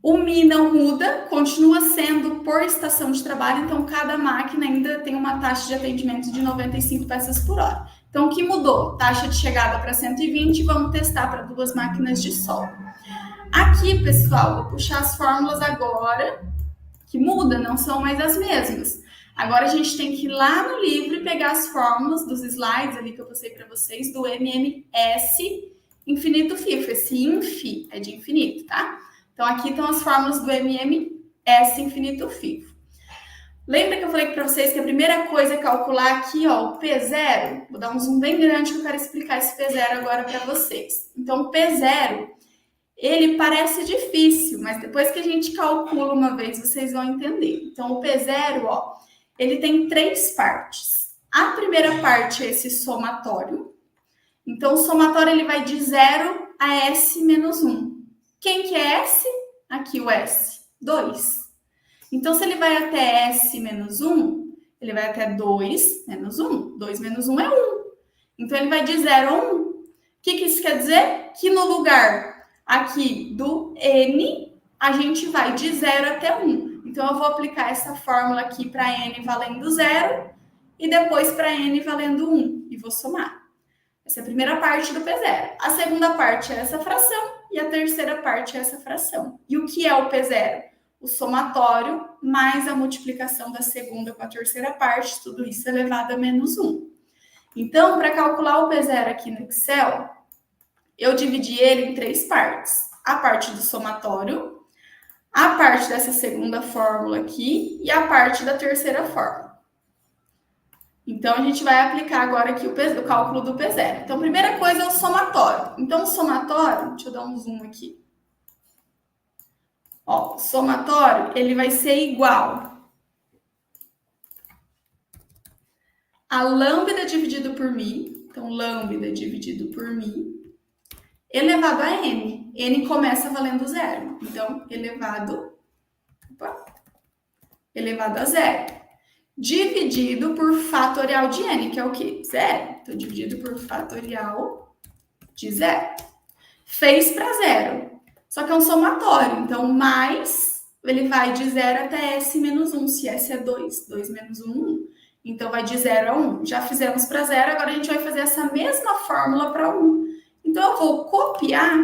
Speaker 1: O Mi não muda, continua sendo por estação de trabalho, então cada máquina ainda tem uma taxa de atendimento de 95 peças por hora. Então, o que mudou? Taxa de chegada para 120, vamos testar para 2 máquinas de solda. Aqui, pessoal, vou puxar as fórmulas agora, que muda, não são mais as mesmas. Agora a gente tem que ir lá no livro e pegar as fórmulas dos slides ali que eu passei para vocês, do MMS infinito FIFO. Esse INFI é de infinito, tá? Então, aqui estão as fórmulas do MMS infinito FIFO. Lembra que eu falei para vocês que a primeira coisa é calcular aqui, ó, o P0? Vou dar um zoom bem grande que eu quero explicar esse P0 agora para vocês. Então, o P0, ele parece difícil, mas depois que a gente calcula uma vez, vocês vão entender. Então, o P0, ó, ele tem 3 partes. A primeira parte é esse somatório. Então, o somatório, ele vai de 0 a S menos 1. Quem que é S? Aqui o S, 2. Então, se ele vai até S menos 1, ele vai até 2 menos 1. 2 menos 1 é 1. Então, ele vai de 0 a 1. O que isso quer dizer? Que no lugar aqui do N, a gente vai de 0 até 1. Então, eu vou aplicar essa fórmula aqui para N valendo 0 e depois para N valendo 1. E vou somar. Essa é a primeira parte do P0. A segunda parte é essa fração e a terceira parte é essa fração. E o que é o P0? O somatório mais a multiplicação da segunda com a terceira parte, tudo isso elevado a menos 1. Então, para calcular o P0 aqui no Excel, eu dividi ele em 3 partes. A parte do somatório, a parte dessa segunda fórmula aqui e a parte da terceira fórmula. Então, a gente vai aplicar agora aqui o cálculo do P0. Então, a primeira coisa é o somatório. Então, o somatório, deixa eu dar um zoom aqui. Ó, o somatório, ele vai ser igual a lambda dividido por mi. Então, lambda dividido por mi, elevado a n. N começa valendo 0. Então, elevado a 0. Dividido por fatorial de n, que é o quê? 0. Então, dividido por fatorial de 0. Fez para 0. Só que é um somatório. Então, mais, ele vai de 0 até S menos 1. Se S é 2, 2 menos 1, 1. Então, vai de 0 a 1. Já fizemos para 0, agora a gente vai fazer essa mesma fórmula para 1. Então, eu vou copiar,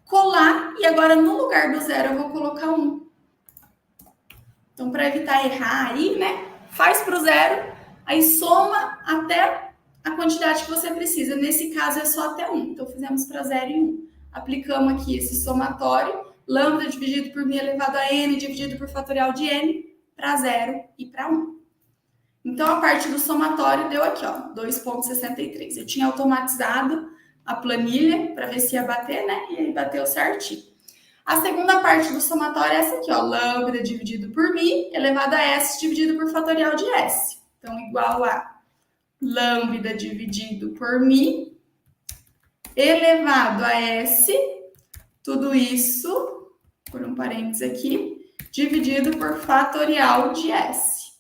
Speaker 1: colar, e agora no lugar do 0 eu vou colocar 1. Então, para evitar errar aí, né? Faz para o 0, aí soma até a quantidade que você precisa. Nesse caso, é só até 1. Então, fizemos para 0 e 1. Aplicamos aqui esse somatório, lambda dividido por mi elevado a n, dividido por fatorial de n, para 0 e para 1. Então, a parte do somatório deu aqui, ó, 2,63. Eu tinha automatizado a planilha para ver se ia bater, né? E aí bateu certinho. A segunda parte do somatório é essa aqui, ó, lambda dividido por mi elevado a s dividido por fatorial de s. Então, igual a lambda dividido por mi elevado a s, tudo isso, por um parênteses aqui, dividido por fatorial de s.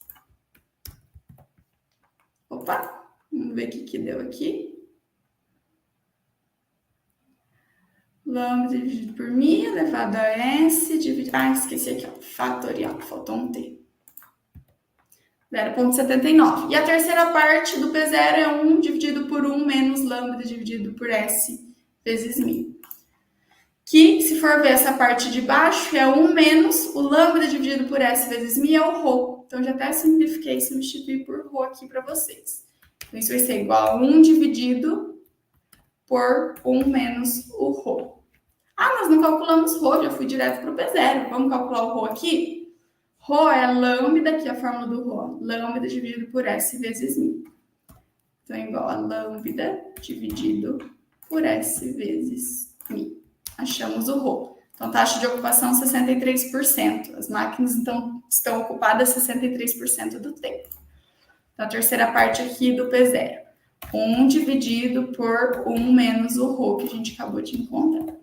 Speaker 1: Opa, vamos ver o que deu aqui. Lambda dividido por mi elevado a s dividido... Ah, esqueci aqui, ó, fatorial, faltou um t. 0,79. E a terceira parte do P0 é 1 dividido por 1 menos lambda dividido por s vezes mi. Que, se for ver essa parte de baixo, é 1 menos o lambda dividido por s vezes mi é o ρ. Então, já até simplifiquei e substituí por ρ aqui para vocês. Então, isso vai ser igual a 1 dividido por 1 menos o ρ. Ah, nós não calculamos ρ, já fui direto para o P0. Vamos calcular o ρ aqui? Ρ é lambda, aqui a fórmula do ρ, lambda dividido por S vezes μ. Então, é igual a lambda dividido por S vezes μ. Achamos o ρ. Então, taxa de ocupação 63%. As máquinas, então, estão ocupadas 63% do tempo. Então, a terceira parte aqui do P0. 1 dividido por 1 menos o ρ, que a gente acabou de encontrar.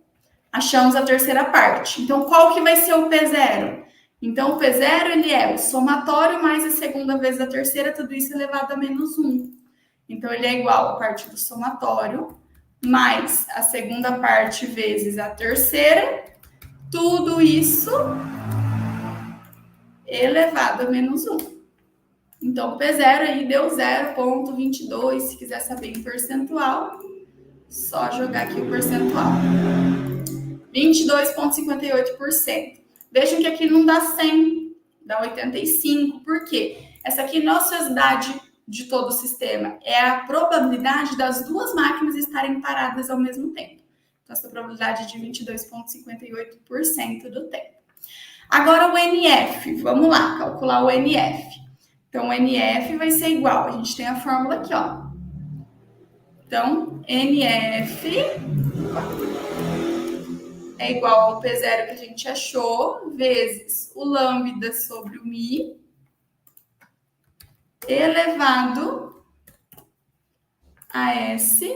Speaker 1: Achamos a terceira parte. Então, qual que vai ser o P0? Então, o P0, ele é o somatório mais a segunda vezes a terceira, tudo isso elevado a menos 1. Então, ele é igual a parte do somatório mais a segunda parte vezes a terceira, tudo isso elevado a menos 1. Então, o P0 aí deu 0,22. Se quiser saber em percentual, só jogar aqui o percentual. 22,58%. Vejam que aqui não dá 100, dá 85. Por quê? Essa aqui não é a ociosidade de todo o sistema, é a probabilidade das duas máquinas estarem paradas ao mesmo tempo. Então, essa probabilidade é de 22,58% do tempo. Agora, o NF. Vamos lá, calcular o NF. Então, o NF vai ser igual. A gente tem a fórmula aqui, ó. Então, NF é igual ao P0 que a gente achou, vezes o lambda sobre o μ, elevado a S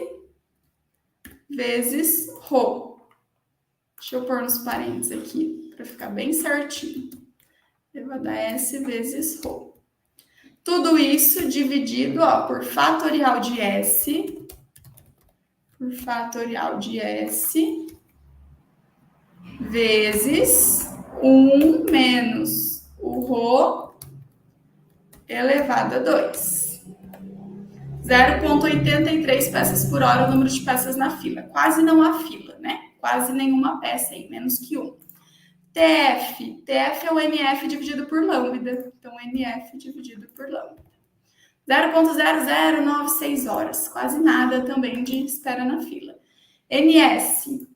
Speaker 1: vezes ρ. Deixa eu pôr nos parênteses aqui, para ficar bem certinho. Elevado a S vezes ρ. Tudo isso dividido, ó, por fatorial de S, vezes 1 menos o ρ elevado a 2. 0,83 peças por hora o número de peças na fila. Quase não há fila, né? Quase nenhuma peça aí, menos que 1. TF é o NF dividido por lambda. Então, NF dividido por lambda. 0,0096 horas. Quase nada também de espera na fila. NS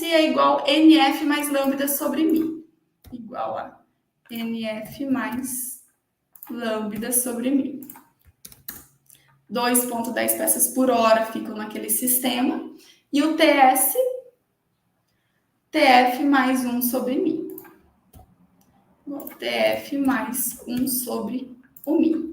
Speaker 1: é igual a NF mais lambda sobre μ. Igual a NF mais lambda sobre μ. 2,10 peças por hora ficam naquele sistema. E o TF mais 1 sobre μ. TF mais 1 sobre o μ.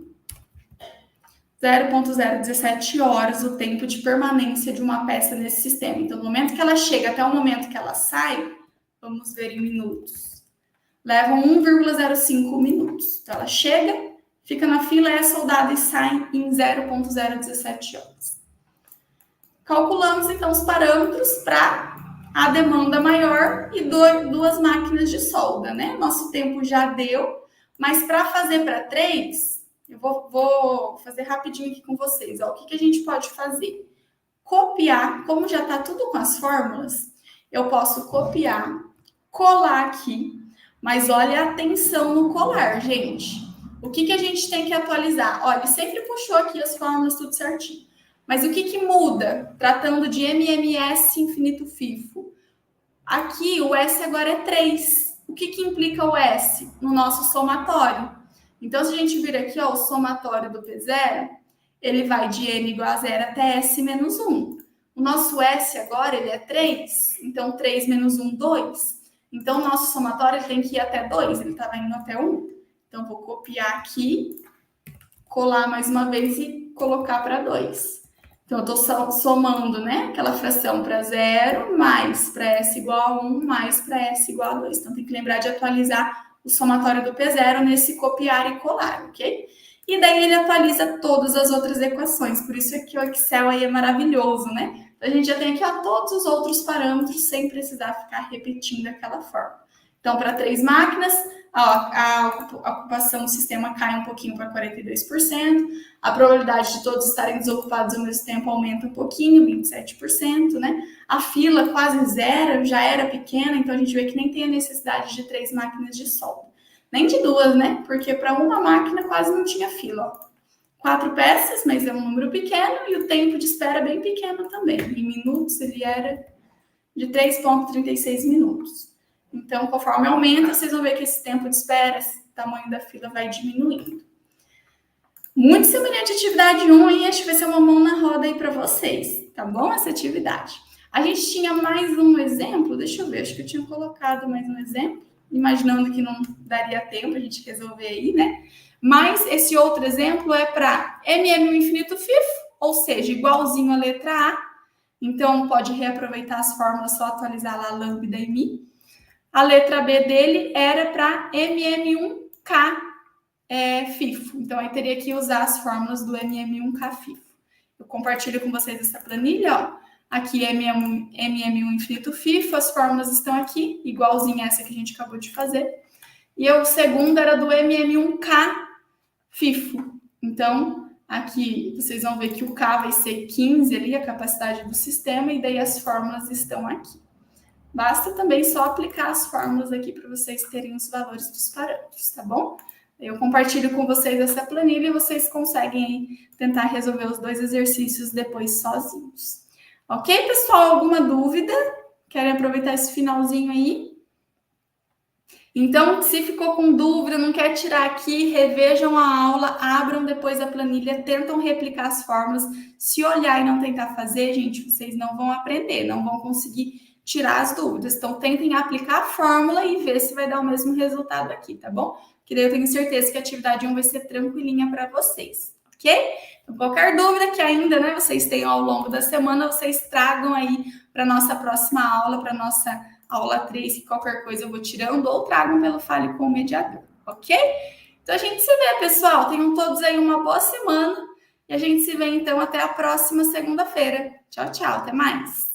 Speaker 1: 0,017 horas o tempo de permanência de uma peça nesse sistema. Então, no momento que ela chega até o momento que ela sai, vamos ver em minutos, levam 1,05 minutos. Então, ela chega, fica na fila, é soldada e sai em 0,017 horas. Calculamos, então, os parâmetros para a demanda maior e duas máquinas de solda, né? Nosso tempo já deu, mas para fazer para 3, eu vou fazer rapidinho aqui com vocês. Ó, o que a gente pode fazer? Copiar, como já está tudo com as fórmulas, eu posso copiar, colar aqui, mas olha a atenção no colar, gente. O que a gente tem que atualizar? Olha, ele sempre puxou aqui as fórmulas tudo certinho. Mas o que muda? Tratando de MMS infinito FIFO. Aqui o S agora é 3. O que implica o S? No nosso somatório. Então, se a gente vir aqui, ó, o somatório do P0, ele vai de N igual a 0 até S menos 1. O nosso S agora, ele é 3. Então, 3 menos 1, 2. Então, o nosso somatório ele tem que ir até 2. Ele estava indo até 1. Então, vou copiar aqui, colar mais uma vez e colocar para 2. Então, eu estou somando, né, aquela fração para 0, mais para S igual a 1, mais para S igual a 2. Então, tem que lembrar de atualizar o somatório do P0 nesse copiar e colar, ok? E daí ele atualiza todas as outras equações. Por isso é que o Excel aí é maravilhoso, né? A gente já tem aqui, ó, todos os outros parâmetros sem precisar ficar repetindo aquela forma. Então, para 3 máquinas, a ocupação do sistema cai um pouquinho para 42%, a probabilidade de todos estarem desocupados ao mesmo tempo aumenta um pouquinho, 27%, né? A fila quase zero, já era pequena, então a gente vê que nem tem a necessidade de 3 máquinas de solda. Nem de 2, né? Porque para uma máquina quase não tinha fila, ó. 4 peças, mas é um número pequeno, e o tempo de espera é bem pequeno também. Em minutos, ele era de 3,36 minutos. Então, conforme aumenta, vocês vão ver que esse tempo de espera, esse tamanho da fila vai diminuindo. Muito semelhante à atividade 1, e acho que vai ser uma mão na roda aí para vocês, tá bom? Essa atividade. A gente tinha mais um exemplo, deixa eu ver, acho que eu tinha colocado mais um exemplo, imaginando que não daria tempo a gente resolver aí, né? Mas esse outro exemplo é para MM1 infinito FIFO, ou seja, igualzinho à letra A. Então, pode reaproveitar as fórmulas, só atualizar lá lambda e mi. A letra B dele era para MM1K FIFO. Então, aí teria que usar as fórmulas do MM1K FIFO. Eu compartilho com vocês essa planilha, ó. Aqui MM1 infinito FIFO, as fórmulas estão aqui, igualzinha essa que a gente acabou de fazer. E o segundo era do MM1K FIFO. Então, aqui vocês vão ver que o K vai ser 15 ali, a capacidade do sistema, e daí as fórmulas estão aqui. Basta também só aplicar as fórmulas aqui para vocês terem os valores dos parâmetros, tá bom? Eu compartilho com vocês essa planilha e vocês conseguem aí tentar resolver os 2 exercícios depois sozinhos. Ok, pessoal? Alguma dúvida? Querem aproveitar esse finalzinho aí? Então, se ficou com dúvida, não quer tirar aqui, revejam a aula, abram depois a planilha, tentam replicar as fórmulas. Se olhar e não tentar fazer, gente, vocês não vão aprender, não vão conseguir tirar as dúvidas. Então, tentem aplicar a fórmula e ver se vai dar o mesmo resultado aqui, tá bom? Que daí eu tenho certeza que a atividade 1 vai ser tranquilinha para vocês, ok? Então, qualquer dúvida que ainda, né, vocês tenham ao longo da semana, vocês tragam aí para a nossa próxima aula, para a nossa aula 3, que qualquer coisa eu vou tirando, ou tragam pelo Fale com o Mediador, ok? Então, a gente se vê, pessoal. Tenham todos aí uma boa semana. E a gente se vê, então, até a próxima segunda-feira. Tchau, tchau. Até mais.